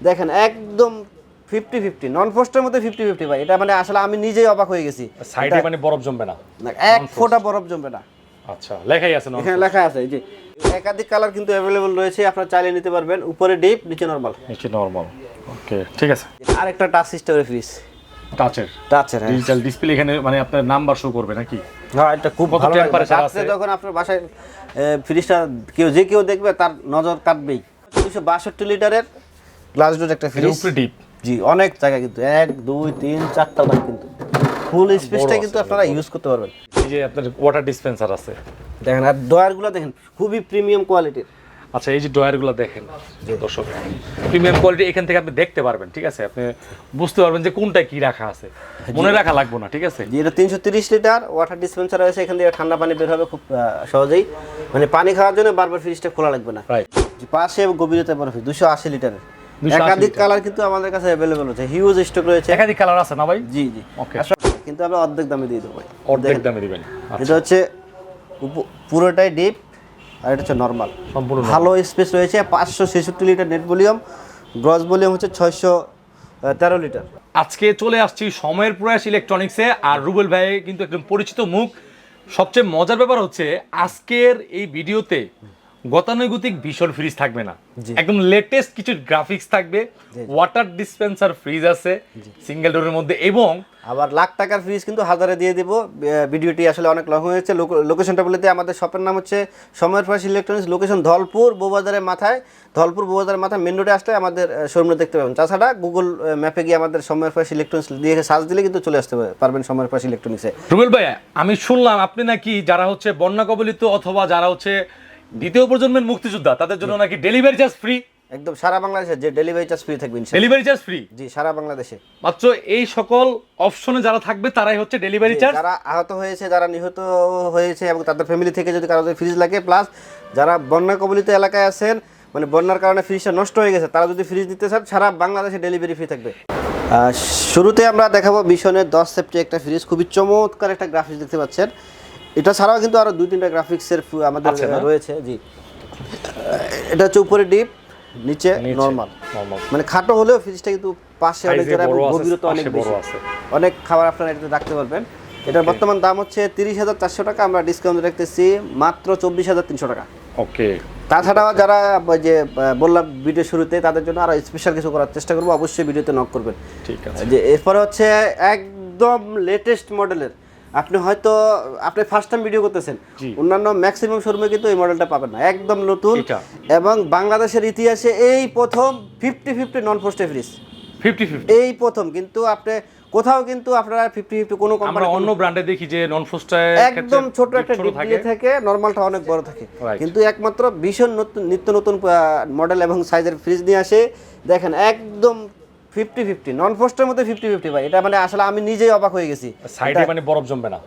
দেখেন একদম 50-50 নন ফ্রস্টের মধ্যে 50-50 ভাই, এটা মানে আসলে আমি নিজেই অবাক হয়ে গেছি। সাইডে মানে বরফ জমবে না, এক ফোঁটা বরফ জমবে না। আচ্ছা লেখাই আছে এখানে লেখা আছে এই যে একাধিক কালার কিন্তু অ্যাভেলেবল রয়েছে, আপনারা চাইলে নিতে পারবেন। উপরে ডিপ, নিচে নরমাল। নিচে নরমাল, ওকে ঠিক আছে। আরেকটা টাচ সিস্টেমের ফ্রিজ, টাচের হ্যাঁ। ডিজিটাল ডিসপ্লে, এখানে মানে আপনার নাম্বার শো করবে নাকি? হ্যাঁ, এটা খুব ভালো টেম্পারেচার আছে। রাত্রে যখন আপনার বাসায় ফ্রিজটা কেউ দেখবে তার নজর কাটবেই। 262 লিটারের গ্লাস ডোর একটা ফ্রিজ, উপরে ডিপ। জি, অনেক জায়গা কিন্তু 1 2 3 4টা লাইন কিন্তু ফুল স্পেসটা কিন্তু আপনারা ইউজ করতে পারবেন। এই যে আপনার ওয়াটার ডিসপেন্সার আছে দেখেন, আর ডয়ারগুলো দেখেন খুবই প্রিমিয়াম কোয়ালিটির। আচ্ছা, এই যে ড্রয়ারগুলো দেখেন দর্শক, প্রিমিয়াম কোয়ালিটি, এখান থেকে আপনি দেখতে পারবেন, ঠিক আছে? আপনি বুঝতে পারবেন যে কোনটা কি রাখা আছে, মনে রাখা লাগবে না, ঠিক আছে? যে এটা 330 লিটার ওয়াটার ডিসপেন্সার রয়েছে, এখান থেকে ঠান্ডা পানি বের হবে খুব সহজেই, মানে পানি খাওয়ার জন্য বারবার ফ্রিজটা খোলা লাগবে না। রাইট। পাশে গভীরতা বরফ 280 লিটারের, একাধিক কালার কিন্তু আমাদের কাছে অ্যাভেলেবল আছে, হিউজ স্টক রয়েছে। একাধিক কালার আছে না ভাই? জি জি, ওকে। কিন্তু আমরা অর্ধেক দামে দিয়ে দেবো ভাই। অর্ধেক দামে দিবেন? এটা হচ্ছে পুরোটাই ডিপ, আর এটা হচ্ছে নরমাল। সম্পূর্ণ ভালো স্পেস রয়েছে, 566 litre net volume, gross volume হচ্ছে 613 লিটার। আজকে চলে আসছি সময়ের প্রয়াস ইলেকট্রনিক্সে, আর রুবেল ভাই কিন্তু একদম পরিচিত মুখ। সবচেয়ে মজার ব্যাপার হচ্ছে আজকের এই ভিডিওতে গতানুগতিক ভীষণ ফ্রিজ থাকবে না, একদম লেটেস্ট কিছু গ্রাফিক্স থাকবে। ওয়াটার ডিসপেন্সার ফ্রিজ আছে সিঙ্গেল ডোরের মধ্যে, এবং আবার লাখ টাকার ফ্রিজ কিন্তু হাজারে দিয়ে দিব। ভিডিওটি আসলে অনেক লং হয়েছে, লোকেশনটা বলে দিই। আমাদের শপের নাম হচ্ছে সময়ের প্রয়াস ইলেকট্রনিক্স, লোকেশন ধলপুর বউবাজারের মাথায়, মেন রোডে আসলে আমাদের শোরুমে দেখতে পাবেন। তাছাড়া গুগল ম্যাপে গিয়ে আমাদের সময়ের প্রয়াস ইলেকট্রনিক্স দিয়ে সার্চ দিলে কিন্তু চলে আসতে পারবেন সময়ের প্রয়াস ইলেকট্রনিক্সে। রুবেল ভাই, আমি শুনলাম আপনি নাকি যারা হচ্ছে বন্যা কবলিত অথবা যারা হচ্ছে দ্বিতীয় প্রজন্মের মুক্তিযোদ্ধা, তাদের জন্য নাকি ডেলিভারি চার্জ ফ্রি। একদম সারা বাংলাদেশে যে ডেলিভারি চার্জ ফ্রি থাকবে, ডেলিভারি চার্জ ফ্রি। জি, সারা বাংলাদেশে। মাত্র এই সকল অপশনে যারা থাকবে তারাই হচ্ছে ডেলিভারি চার্জ। যারা আহত হয়েছে, যারা নিহত হয়েছে এবং তাদের ফ্যামিলি থেকে যদি কারো ফ্রিজ লাগে, প্লাস যারা বন্যা কবলিত এলাকায় আছেন, মানে বন্যার কারণে ফ্রিজটা নষ্ট হয়ে গেছে, তারা যদি ফ্রিজ নিতে চান, সারা বাংলাদেশে ডেলিভারি ফ্রি থাকবে। শুরুতে আমরা দেখাবো বিশনের 10 সেফটি একটা ফ্রিজ, খুবই চমৎকার একটা গ্রাফিক্স দেখতে পাচ্ছেন। এটা ছাড়াও কিন্তু আরো 2-3টা গ্রাফিক্সের আমাদের রয়েছে। জি, এটা হচ্ছে উপরে ডিপ, নিচে নরমাল। মানে খাটো হলেও ফ্রিজটা কিন্তু পাশে অনেক জায়গা এবং গভীরতা অনেক বেশি, অনেক খাবার আপনারা এটাতে রাখতে পারবেন। এটার বর্তমান দাম হচ্ছে 30,400 টাকা, আমরা ডিসকাউন্ট রাখতেছি মাত্র 24,300 টাকা। ওকে। তাছাড়া যারা যে বললাম ভিডিও শুরুতে, তাদের জন্য আরো স্পেশাল কিছু করার চেষ্টা করবো, অবশ্যই ভিডিওতে নক করবেন। ঠিক আছে। যে এরপরে হচ্ছে একদম লেটেস্ট মডেলের, আপনি হয়তো আপনি ফার্স্ট টাইম ভিডিও করতেছেন, অন্যান্য ম্যাক্সিমাম শোরুমে কিন্তু এই মডেলটা পাবেন না, একদম নতুন এবং বাংলাদেশের ইতিহাসে এই প্রথম 50-50 নন ফ্রস্টেড ফ্রিজ। 50-50 এই প্রথম, কিন্তু আপনি কোথাও কিন্তু আপনারা 50-50 কোনো কোম্পানি, আমরা অন্য ব্র্যান্ডে দেখি যে নন ফ্রস্টে একদম ছোট একটা ডিসপ্লে থাকে, নরমালটা অনেক বড় থাকে, কিন্তু একমাত্র ভীষণ নিত্য নতুন মডেল এবং সাইজের ফ্রিজ নিয়ে আসে। দেখেন একদম 50-50 নন ফ্রস্টের মধ্যে 50-50 ভাই, এটা মানে আসলে আমি নিজেই অবাক হয়ে গেছি। সাইডে মানে বরফ জমবে না,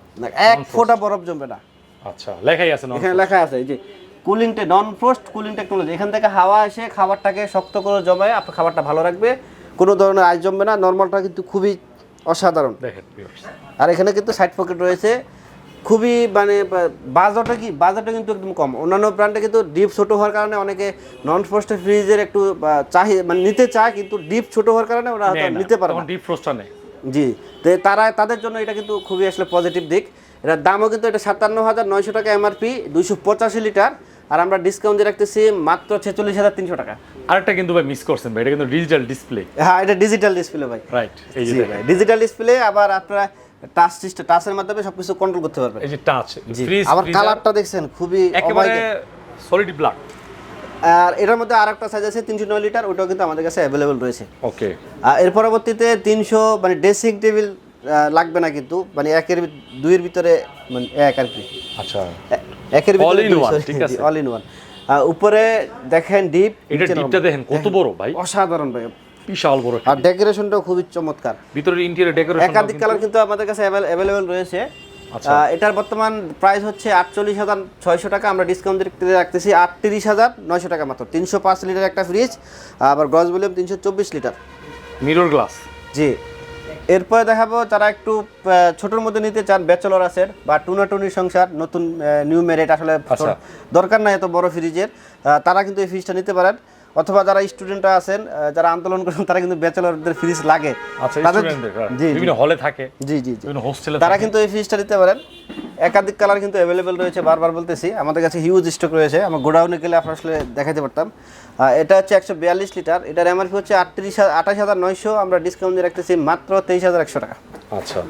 এক ফোঁটা বরফ জমবে না। আচ্ছা, লেখাই আছে নন, এখানে লেখা আছে এই যে নন ফ্রস্ট কুলিং টেকনোলজি। এখান থেকে হাওয়া এসে খাবারটাকে শক্ত করে জমায় আপনার খাবারটা ভালো রাখবে, কোনো ধরনের আইস জমবে না। নরমালটা কিন্তু খুবই অসাধারণ দেখেন। আর এখানে কিন্তু সাইড পকেট রয়েছে, খুবই মানে বাজেটটা কিন্তু একদম কম। অন্যান্য ব্র্যান্ডে কিন্তু ডিপ ছোট হওয়ার কারণে অনেকে নন ফ্রস্টেড ফ্রিজের একটু মানে নিতে চায়, কিন্তু ডিপ ছোট হওয়ার কারণে ওরা নিতে পারে না, ডিপ ফ্রস্টটা নেই। জি, তো তাদের জন্য এটা কিন্তু খুবই আসলে পজিটিভ দিক। এটার দামও কিন্তু এটা 57,900 টাকা এমআরপি, 285 লিটার, আর আমরা ডিসকাউন্ট দিয়ে রাখতেছি মাত্র 46,300 টাকা। আরেকটা কিন্তু ভাই মিস করছেন ভাই, এটা কিন্তু ডিজিটাল ডিসপ্লে। হ্যাঁ, এটা ডিজিটাল ডিসপ্লে ভাই। রাইট, এই যে ডিজিটাল ডিসপ্লে, আবার আপনারা টাচ সিস্টেম, টাচের মাধ্যমে সবকিছু কন্ট্রোল করতে পারবেন। এই যে টাচ ফ্রিজ, আবার কালারটা দেখছেন খুবই একেবারে সলিড ব্ল্যাক। আর এটার মধ্যে আরেকটা সাইজ আছে 309 লিটার, ওটাও কিন্তু আমাদের কাছে অ্যাভেলেবল রয়েছে। ওকে। এর পরবর্তীতে 300 মানে ড্রেসিং টেবিল লাগবে না কিন্তু, মানে দুইয়ের ভিতরে মানে এক আর কি। আচ্ছা, একের ভিতরে অল ইন ওয়ান, ঠিক আছে, অল ইন ওয়ান। উপরে দেখেন ডিপ, এটা ডিপটা দেখেন কত বড় ভাই, অসাধারণ ভাই, বিশাল বড়। আর ডেকোরেশনটাও খুবই চমৎকার, ভিতরের ইন্টেরিয়র ডেকোরেশন একাধিক কালার কিন্তু আমাদের কাছে অ্যাভেলেবল রয়েছে। এটার বর্তমান প্রাইস হচ্ছে 48,600 টাকা, আমরা ডিসকাউন্ট দিয়ে রাখতেছি 38,900 টাকা মাত্র। 305 লিটার একটা ফ্রিজ, আবার gross volume 324 litre, mirror glass. জি। এরপরে দেখাবো যারা একটু ছোটোর মধ্যে নিতে চান, ব্যাচেলর আছেন বা টুনাটুনির সংসার, নতুন নিউ ম্যারেড, আসলে দরকার নাই এত বড় ফ্রিজের, তারা কিন্তু এই ফ্রিজটা নিতে পারেন। অথবা যারা স্টুডেন্টরা আছেন যারা আন্দোলন করেন তারা কিন্তু ব্যাচেলরদের ফ্রিজ লাগে আচ্ছা তাদের স্টুডেন্টদের জি, জি। বিভিন্ন হলে থাকে জি জি জি বিভিন্ন হোস্টেলে তারা কিন্তু এই ফ্রিজটা দিতে পারেন। একাধিক কালার কিন্তু অ্যাভেলেবেল রয়েছে, বারবার বলতেছি আমাদের কাছে হিউজ স্টক রয়েছে, আমার গোডাউনে গেলে আপনার আসলে দেখাতে পারতাম। এটা হচ্ছে 142 লিটার, এটার এমআরপি হচ্ছে 28,900, আমরা ডিসকাউন্ট দিয়ে রাখতেছি মাত্র 23,100 টাকা। আচ্ছা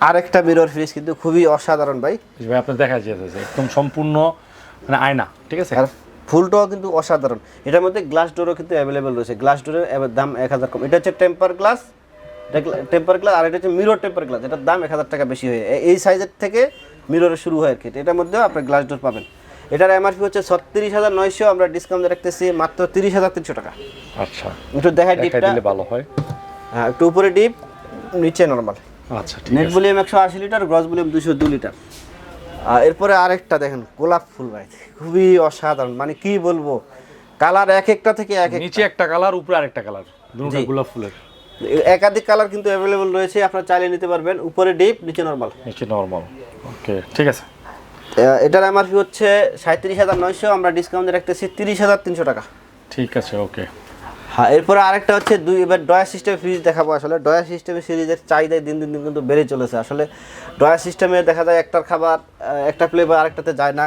আরেকটা মিরর ফ্রিজ কিন্তু খুবই অসাধারণ ভাই, ভাই আপনার দেখা যাচ্ছে একদম সম্পূর্ণ মানে আয়না, ঠিক আছে। আর ফুলটাও কিন্তু অসাধারণ। এটার মধ্যে গ্লাস ডোরও কিন্তু অ্যাভেলেবেল রয়েছে, গ্লাস ডোরের দাম 1000 কম। এটা হচ্ছে টেম্পার গ্লাস, আর এটা হচ্ছে মিরর টেম্পার গ্লাস, এটার দাম 1000 টাকা বেশি হয়ে এই সাইজের থেকে মিররে শুরু হয় আর কি। এটার মধ্যেও আপনি গ্লাস ডোর পাবেন। এটার এমআরপি হচ্ছে 36,900, আমরা ডিসকাউন্টে রাখতেছি মাত্র 30,300 টাকা। আচ্ছা একটু দেখাই ডিপটা, দিলে ভালো হয়। হ্যাঁ একটু উপরে ডিপ, নিচে নরমাল। আচ্ছা ঠিক নেট আছে। Volume 180 litre, gross volume 202 litre. এরপরে আরেকটা দেখেন গোলাপ ফুল ভাই, খুবই অসাধারণ, মানে কি বলবো, কালার এক একটা থেকে এক এক, নিচে একটা কালার উপরে আরেকটা কালার, দুটো গোলাপ ফুলের, একাধিক কালার কিন্তু অ্যাভেলেবল রয়েছে, আপনারা চাইলে নিতে পারবেন। উপরে ডিপ, নিচে নরমাল। নিচে নরমাল। ওকে ঠিক আছে। এটার এমআরপি হচ্ছে 37,900, আমরা ডিসকাউন্টে রাখতেছি 30,300 টাকা। ঠিক আছে ওকে। হ্যাঁ এরপরে আরেকটা হচ্ছে এবার ডয়ার সিস্টেম ফ্রিজ দেখাবো। আসলে ডয়ার সিস্টেমের সিরিজের চাহিদা দিন দিন কিন্তু বেড়ে চলেছে। আসলে ডয়ার সিস্টেমে দেখা যায় একটার খাবার একটা ফ্লেভার আরেকটাতে যায় না,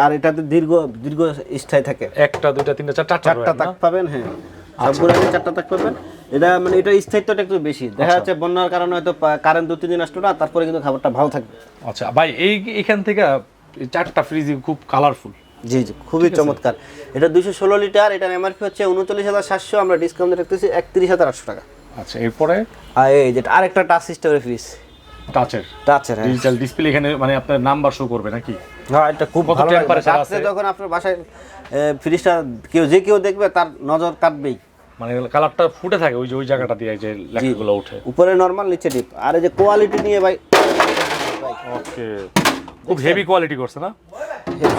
আর এটাতে দীর্ঘ স্থায়ী থাকে। একটা দুইটা তিনটা চারটা চারটা তাক পাবেন, হ্যাঁ সবগুলো চারটা তাক পাবেন। এটা মানে এটা স্থায়িত্বটা একটু বেশি, দেখা যাচ্ছে বন্যার কারণে হয়তো কারেন্ট 2-3 দিন আসলো না, তারপরে কিন্তু খাবারটা ভালো থাকবে। আচ্ছা ভাই এখান থেকে চারটা ফ্রিজ খুব কালারফুল। জি জি খুবই চমৎকার। এটা 216 লিটার, এটার এমআরপি হচ্ছে 39,700, আমরা ডিসকাউন্ট রাখতেছি 31,800 টাকা। আচ্ছা এরপরে আর এই যেটা আরেকটা টাচ সিস্টেমের ফ্রিজ, টাচের হ্যাঁ ডিজিটাল ডিসপ্লে, এখানে মানে আপনার নাম্বার শো করবে নাকি? হ্যাঁ এটা খুব কত ভালো। টেম্পারেচার রাত্রে আছে? যখন আপনার বাসায় ফ্রিজটা কেউ দেখবে তার নজর কাটবেই। মানে কালারটা ফুটে থাকে ওই জায়গাটা দিয়ে যে লেখাগুলো ওঠে। উপরে নরমাল, নিচে ডিপ। আর এই যে কোয়ালিটি নিয়ে ভাই, ওকে খুব হেভি কোয়ালিটি করছে না,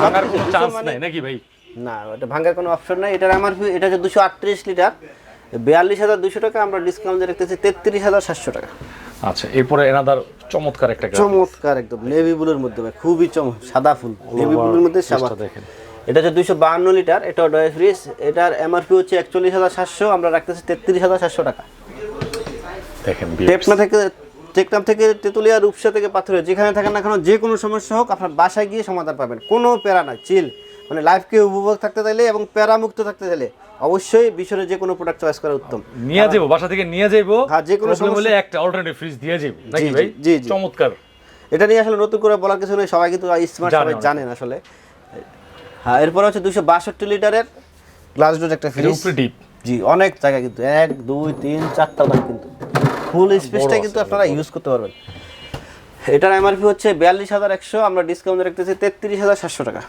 ভাঙার কোনো চান্স নাই নাকি ভাই? না এটা ভাঙার কোনো অপশন নাই। এটার এমআরপি এটা হচ্ছে 238 লিটার, 42,200 টাকা, আমরা ডিসকাউন্টে রাখতেছি 33,700 টাকা। আচ্ছা এরপরে এনাদার চমৎকার একটা চমৎকার একদম নেভি ব্লুর মধ্যে ভাই, খুবই সাদা ফুল, নেভি ব্লুর মধ্যে সাদা। দেখেন এটা হচ্ছে 252 লিটার, এটাও ডয়ার ফ্রিজ, এটার এমআরপি হচ্ছে 41,700, আমরা রাখতেছি 33,700 টাকা। দেখেন টেকনাফ থেকে তেতুলিয়া, রূপসা থেকে পাথরে, যেখানে থাকেন না কেন, যে কোনো সমস্যা হোক আপনার বাসায় গিয়ে সমাধান পাবেন, কোনো প্যারা নাই, চিল। মানে লাইফকে উপভোগ থাকতে চাইলে এবং প্যারামুক্ত থাকতে চাইলে অবশ্যই বিশনের যে কোনো প্রোডাক্ট চয়েস করা উত্তম। নিয়ে যাবো বাসা থেকে নিয়ে যাবো, হ্যাঁ যে কোনো প্রবলেম হলে একটা অল্টারনেটিভ ফ্রিজ দিয়ে যাবো নাকি ভাই? জি জি চমৎকার। এটা নিয়ে আসলে নতুন করে বলার কিছু নেই, সবাই কিন্তু স্মার্ট, জানে সবাই অনেক। জানেন আসলে। হ্যাঁ এরপর হচ্ছে 262 লিটারের গ্লাস ডোর একটা ফ্রিজ, উপরে ডিপ, জি অনেক জায়গা কিন্তু 1 2 3 4টা দাম, কিন্তু ফুল স্পেসটা কিন্তু আপনারা ইউজ করতে পারবেন। এটার এমআরপি হচ্ছে 42,100, আমরা ডিসকাউন্ট রাখতেছি 33,700 টাকা।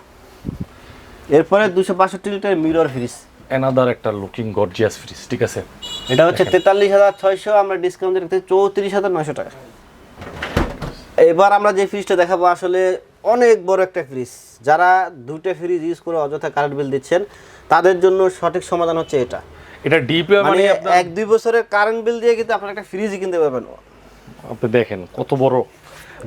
এরপরে 262 লিটার মিরর ফ্রিজ, এনাদার একটা লুকিং গর্জিয়াস ফ্রিজ, ঠিক আছে। এটা হচ্ছে 43,600, আমরা ডিসকাউন্ট রাখতেছি 34,900 টাকা। এবার আমরা যে ফ্রিজটা দেখাবো আসলে অনেক বড় একটা ফ্রিজ, যারা দুটো ফ্রিজ ইউজ করে অযথা কারেন্ট বিল দিচ্ছেন তাদের জন্য সঠিক সমাধান হচ্ছে এটা। এটা ডিপ মানে মানে আপনার 1-2 বছরের কারেন্ট বিল দিয়ে কিন্তু আপনারা একটা ফ্রিজই কিনতে পারবেন। আপনি দেখেন কত বড়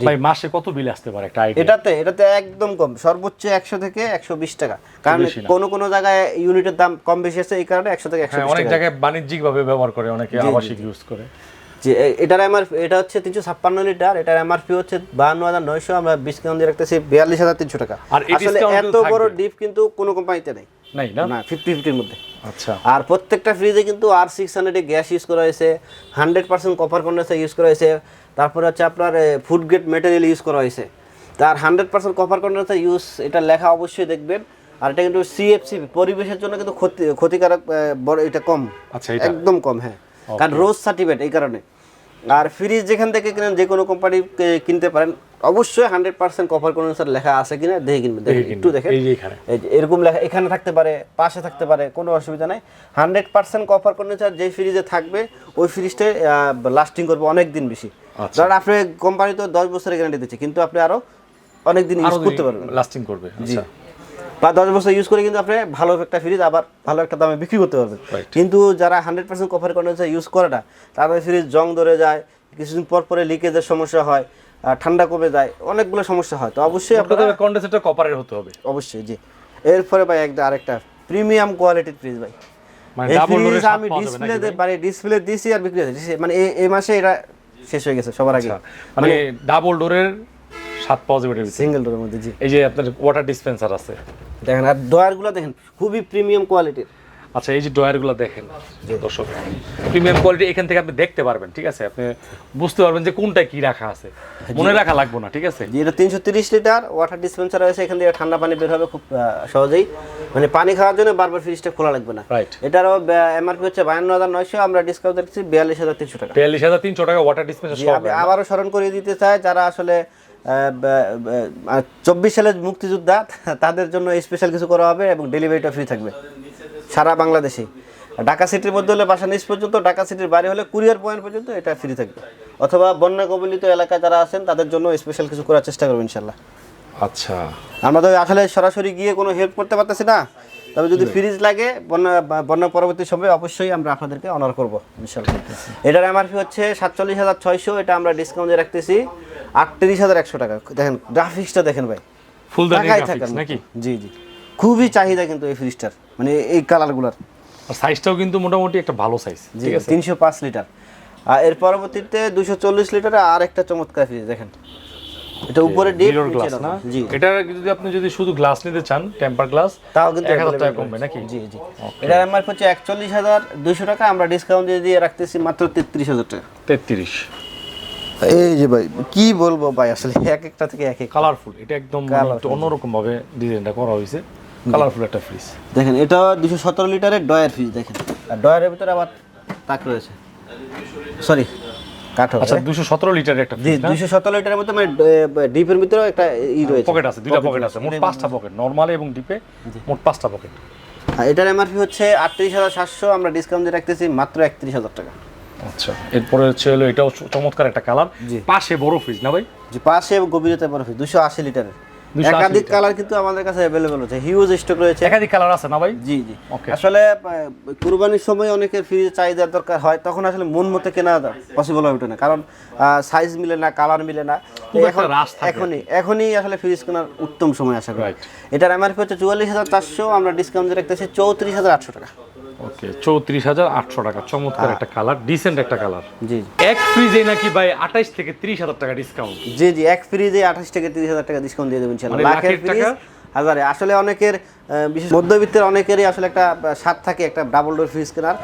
ভাই, মাসে কত বিল আসতে পারে একটা আইডিয়া? এটাতে একদম কম, সর্বোচ্চ 100 থেকে 120 টাকা, কারণ বেশি না। কোনো জায়গায় ইউনিটের দাম কম বেশি আছে, এই কারণে 100 থেকে 120 অনেক টাকা। জায়গায় বাণিজ্যিক ভাবে ব্যবহার করে, অনেকে আবাসিক ইউজ করে। যে এটার এমআরপি এটা হচ্ছে 356 লিটার, এটার এমআরপি হচ্ছে 52,900, আমরা ডিসকাউন্ট দিয়ে রাখতেছি 42,300 টাকা। আর এই আসলে discount এত থাকবে? বড় ডিপ কিন্তু কোনো কোম্পানিতে নেই, নাই না? না 50-50 মধ্যে। আচ্ছা আর প্রত্যেকটা ফ্রিজে কিন্তু R600 গ্যাস ইউজ করা হয়েছে, 100% কপার কন্ডেন্সার ইউজ করা হয়েছে, তারপরে হচ্ছে আপনার ফুড গ্রেড ম্যাটেরিয়াল ইউজ করা হয়েছে। তার 100% কপার কন্ডেন্সার ইউজ, এটা লেখা অবশ্যই দেখবেন। আর এটা কিন্তু সিএফসি, পরিবেশের জন্য কিন্তু ক্ষতিকারক, বড় এটা কম, আচ্ছা এটা একদম কম, হ্যাঁ কারণ রোজ সার্টিফিকেট, এই কারণে। আর ফ্রিজ যেখান থেকে কিনেন, যে কোনো কোম্পানি কিনতে পারেন, অবশ্যই 100% কপার কন্ডেন্সার লেখা আছে কিনা দেখে কিনবেন, একটু দেখেন। এই যে এখানে এই যে এরকম লেখা এখানে থাকতে পারে, পাশে থাকতে পারে, কোনো অসুবিধা নাই। 100% কপার কন্ডেন্সার যে ফ্রিজে থাকবে ওই ফ্রিজটা লাস্টিং করবে অনেক দিন বেশি। ধরেন আপনি কোম্পানি তো 10 বছরের গ্যারান্টি দিচ্ছে, কিন্তু আপনি আরো অনেক দিন ইউজ করতে পারবেন, লাস্টিং করবে। আচ্ছা বা 10 বছর ইউজ করে কিন্তু আপনি ভালো একটা ফ্রিজ আবার ভালো একটা দামে বিক্রি করতে পারবেন। কিন্তু যারা 100% কপার কন্ডেন্সার ইউজ করে না, তাদের ফ্রিজ জং ধরে যায়, কিছুদিন পর পরে লিকেজের সমস্যা হয়, ঠান্ডা কমে যায়, অনেকগুলো সমস্যা হয়। তো অবশ্যই আপনাদের কন্ডেন্সারটা কপারের হতে হবে অবশ্যই। জি এরপরে ভাই আরেকটা প্রিমিয়াম কোয়ালিটির ফ্রিজ ভাই। মানে এই ডাবল ডোরের ফ্রিজ স্বাদ আমি পাওয়া যাবে নাকি ভাই? ডিসপ্লে দিছি আর বিক্রি হয়েছে, মানে এই মাসে এটা শেষ হয়ে গেছে সবার আগে। মানে ডাবল ডোরের 7 পজিটিভ সিঙ্গেল ডোরের মধ্যে, জি। এই যে আপনার ওয়াটার ডিসপেন্সার আছে দেখেন, আর ডয়ারগুলো দেখেন খুবই প্রিমিয়াম কোয়ালিটির। আচ্ছা, এই যে ড্রয়ারগুলো দেখেন দর্শক, প্রিমিয়াম কোয়ালিটি, এখান থেকে আপনি দেখতে পারবেন, ঠিক আছে? আপনি বুঝতে পারবেন যে কোনটা কি রাখা আছে, মনে রাখা লাগবে না, ঠিক আছে? এটা 330 লিটার ওয়াটার ডিসপেন্সার রয়েছে, এখান থেকে ঠান্ডা পানি বের হবে খুব সহজেই, মানে পানি খাওয়ার জন্য বারবার ফ্রিজটা খোলা লাগবে না। রাইট। এটারও এমআরপি হচ্ছে 52,900, আমরা ডিসকাউন্ট দিচ্ছি 42,300 টাকা। 42,300 টাকা ওয়াটার ডিসপেন্সার সহ। আমি আবারও স্মরণ করিয়ে দিতে চাই, যারা আসলে 24 সালের মুক্তিযোদ্ধা তাদের জন্য স্পেশাল কিছু করা হবে এবং ডেলিভারিটা ফ্রি থাকবে সারা বাংলাদেশে। ঢাকা সিটির মধ্যে হলে বাসা নিচ পর্যন্ত, ঢাকা সিটির বাইরে হলে কুরিয়ার পয়েন্ট পর্যন্ত এটা ফ্রি থাকবে। অথবা বন্যা কবলিত এলাকায় যারা আছেন তাদের জন্য স্পেশাল কিছু করার চেষ্টা করবো ইনশাল্লাহ। আচ্ছা, আমরা তো আসলে সরাসরি গিয়ে কোনো হেল্প করতে পারতেছি না, তবে যদি ফ্রিজ লাগে বন্যা পরবর্তী সময়ে অবশ্যই আমরা আপনাদেরকে অনার করবো ইনশাল্লাহ। এটার এমআরপি হচ্ছে 47,600, এটা আমরা ডিসকাউন্টে রাখতেছি 38,100 টাকা। দেখেন গ্রাফিক্সটা দেখেন ভাই, ফুল দানি ঢাকায় গ্রাফিক্স থাকেন নাকি? জি জি, খুবই চাহিদা কিন্তু এই ফ্রিজটার, মানে এই কালারগুলোর। আর সাইজটাও কিন্তু মোটামুটি একটা ভালো সাইজ, জি, ঠিক আছে? 305 লিটার। আর এর পরবর্তীতে 240 লিটারে আর একটা চমৎকার ফ্রিজ দেখেন, এটা উপরে ডিপ মিরর গ্লাস না? জি, এটা যদি শুধু গ্লাস নিতে চান, টেম্পার গ্লাস, তাও কিন্তু 1,000 টাকা কমবে নাকি? জি জি। এটার এমআরপি হচ্ছে 41,200 টাকা, আমরা ডিসকাউন্ট দিয়ে রাখতেছি মাত্র 33,000 টাকা। 33। এই যে ভাই কি বলবো ভাই, আসলে এক একটা থেকে এক এক কালারফুল, এটা একদম একটু অন্যরকম ভাবে ডিজাইনটা করা হয়েছে, কালারফুল একটা ফ্রিজ। দেখেন, এটা 217 লিটারের ডয়ার ফ্রিজ দেখেন, আর ডয়ারের ভিতরে আবার তাক রয়েছে, সরি কাঠও। আচ্ছা, 217 লিটারের একটা জি, ফ্রিজ না? 217 লিটারের মধ্যে মানে ডিপের ভিতরে একটা রয়েছে, পকেট আছে, দুইটা পকেট আছে, মোট 5টা পকেট, নরমাল এবং ডিপে মোট 5টা পকেট। আর এটার এমআরপি হচ্ছে 38,700, আমরা ডিসকাউন্ট দিয়ে রাখতেছি মাত্র 31,000 টাকা। আচ্ছা, এরপরে হচ্ছে হলো এটাও চমৎকার একটা কালার, পাশে বড় ফ্রিজ না ভাই? যে পাশে গভীরতা বরফ 280 লিটারের 280 একাধিক কালার কিন্তু আমাদের কাছে অ্যাভেলেবল আছে, হিউজ স্টক রয়েছে। একাধিক কালার আছে না ভাই? জি জি। ওকে। আসলে কুরবানির সময় অনেকের ফ্রিজ চাহিদার দরকার হয়, তখন আসলে মন মতো কেনা পসিবল হয়ে ওঠে না, কারণ সাইজ মিলে না, কালার মিলে না। খুব একটা রাশ থাকে। এখনই আসলে ফ্রিজ কেনার উত্তম সময় আশা করি। Right. এটার এমআরপি হচ্ছে 44,400, আমরা ডিসকাউন্ট দিয়ে রাখতেছি 34,800 টাকা। ওকে, 34,800 টাকা, চমৎকার একটা কালার, ডিসেন্ট একটা কালার। জি এক ফ্রিজে নাকি ভাই 28 থেকে 30,000 টাকা ডিসকাউন্ট? জি জি, এক ফ্রিজে 28 থেকে 30,000 টাকা ডিসকাউন্ট দিয়ে দেবেন ইনশাআল্লাহ। মানে লাখের লাখের ফ্রিজ টাকা? হাজারে। আসলে অনেকের বিশেষ মধ্যবিত্তের অনেকেরই আসলে একটা স্বাদ থাকে একটা ডাবল ডোর ফ্রিজ কেনার।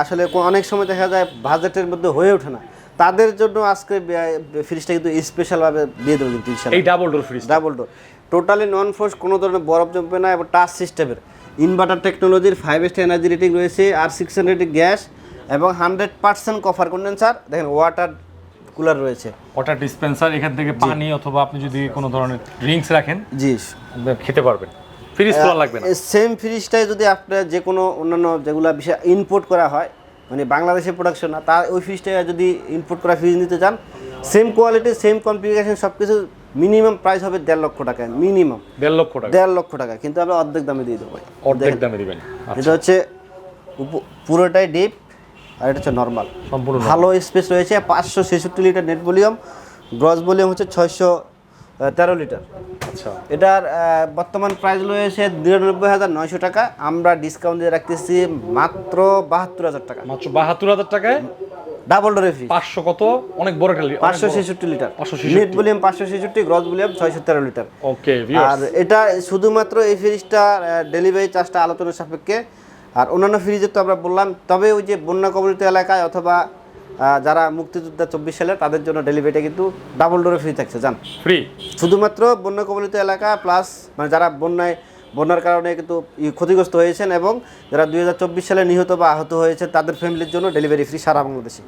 আসলে অনেক সময় দেখা যায় বাজেটের মধ্যে হয়ে ওঠে না, তাদের জন্য আজকে ফ্রিজটা কিন্তু স্পেশালভাবে দিয়ে দেবো কিন্তু ইনশাআল্লাহ। এই double door fridge, double door, totally নন ফোর্স, কোনো ধরনের বরফ জমবে না, এবং টাচ সিস্টেমের, ইনভার্টার টেকনোলজির, 5 স্টার এনার্জি রেটিং রয়েছে, আর 600 গ্যাস এবং 100% কপার কন্ডেন্সার। দেখেন ওয়াটার কুলার রয়েছে, ওয়াটার ডিসপেন্সার, এখান থেকে পানি অথবা আপনি যদি কোনো ধরনের ড্রিঙ্কস রাখেন জি খেতে পারবেন, ফ্রিজ খোলা লাগবে না। সেম ফ্রিজটাই যদি আপনার যে কোনো অন্যান্য যেগুলো বিষয় ইম্পোর্ট করা হয়, মানে বাংলাদেশের প্রোডাকশন না, তার ওই ফ্রিজটা যদি ইম্পোর্ট করা ফ্রিজ নিতে চান, সেম কোয়ালিটি, সেম কনফিগারেশন, সব কিছু, মিনিমাম প্রাইস হবে 1.5 লক্ষ টাকা, মিনিমাম 1.5 লক্ষ টাকা, 1.5 লক্ষ টাকা, কিন্তু আমরা অর্ধেক দামে দিয়ে দেবো। অর্ধেক দামে দিবেন। এটা হচ্ছে পুরোটাই ডিপ, আর এটা হচ্ছে নর্মাল, সম্পূর্ণ ভালো স্পেস রয়েছে, 566 litre net volume, gross volume হচ্ছে 613 লিটার। আচ্ছা, এটার বর্তমান প্রাইস রয়েছে 99,900 টাকা, আমরা ডিসকাউন্ট দিয়ে রাখতেছি মাত্র 72,000 টাকা। মাত্র 72,000 টাকায় ডাবল ডোরের ফ্রিজ, 500 কত, অনেক বড় একটা 566 litre, 566 net volume 566, gross volume 613 litre. Okay আর ভিউয়ার্স, এটা শুধুমাত্র এই ফ্রিজটা ডেলিভারি চার্জটা আলোচনার সাপেক্ষে, আর অন্যান্য ফ্রিজের তো আমরা বললাম, তবে ওই যে বন্যা কবলিত এলাকায় অথবা যারা মুক্তিযোদ্ধা 24 সালে, তাদের জন্য ডেলিভারিটা কিন্তু ডাবল ডোরে ফ্রি থাকছে, জান, ফ্রি। শুধুমাত্র বন্যা কবলিত এলাকা প্লাস মানে যারা বন্যার কারণে কিন্তু ক্ষতিগ্রস্ত হয়েছেন এবং যারা 2024 সালে নিহত বা আহত হয়েছে, তাদের ফ্যামিলির জন্য ডেলিভারি ফ্রি সারা বাংলাদেশে।